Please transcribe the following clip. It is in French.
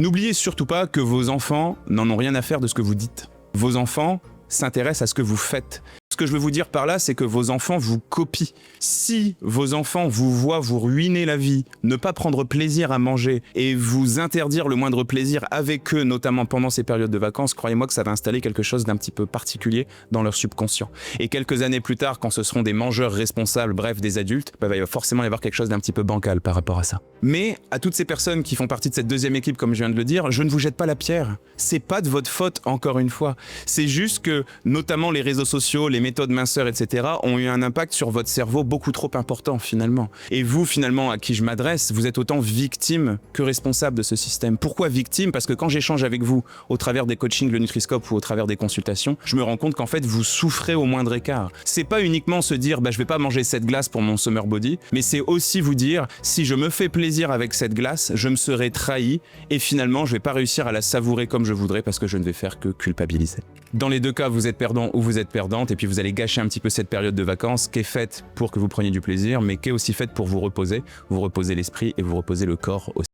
N'oubliez surtout pas que vos enfants n'en ont rien à faire de ce que vous dites. Vos enfants s'intéressent à ce que vous faites. Ce que je veux vous dire par là, c'est que vos enfants vous copient. Si vos enfants vous voient vous ruiner la vie, ne pas prendre plaisir à manger et vous interdire le moindre plaisir avec eux, notamment pendant ces périodes de vacances, croyez-moi que ça va installer quelque chose d'un petit peu particulier dans leur subconscient. Et quelques années plus tard, quand ce seront des mangeurs responsables, bref, des adultes, il va forcément y avoir quelque chose d'un petit peu bancal par rapport à ça. Mais à toutes ces personnes qui font partie de cette deuxième équipe, comme je viens de le dire, je ne vous jette pas la pierre. C'est pas de votre faute, encore une fois. C'est juste que, notamment les réseaux sociaux, les méthodes minceurs, etc., ont eu un impact sur votre cerveau beaucoup trop important, finalement. Et vous, finalement, à qui je m'adresse, vous êtes autant victime que responsable de ce système. Pourquoi victime? Parce que quand j'échange avec vous, au travers des coachings, le Nutriscope ou au travers des consultations, je me rends compte qu'en fait, vous souffrez au moindre écart. C'est pas uniquement se dire, je vais pas manger cette glace pour mon summer body, mais c'est aussi vous dire, si je me fais plaisir avec cette glace, je me serai trahi et finalement, je vais pas réussir à la savourer comme je voudrais parce que je ne vais faire que culpabiliser. Dans les deux cas, vous êtes perdant ou vous êtes perdante et puis vous allez gâcher un petit peu cette période de vacances qui est faite pour que vous preniez du plaisir, mais qui est aussi faite pour vous reposer l'esprit et vous reposer le corps aussi.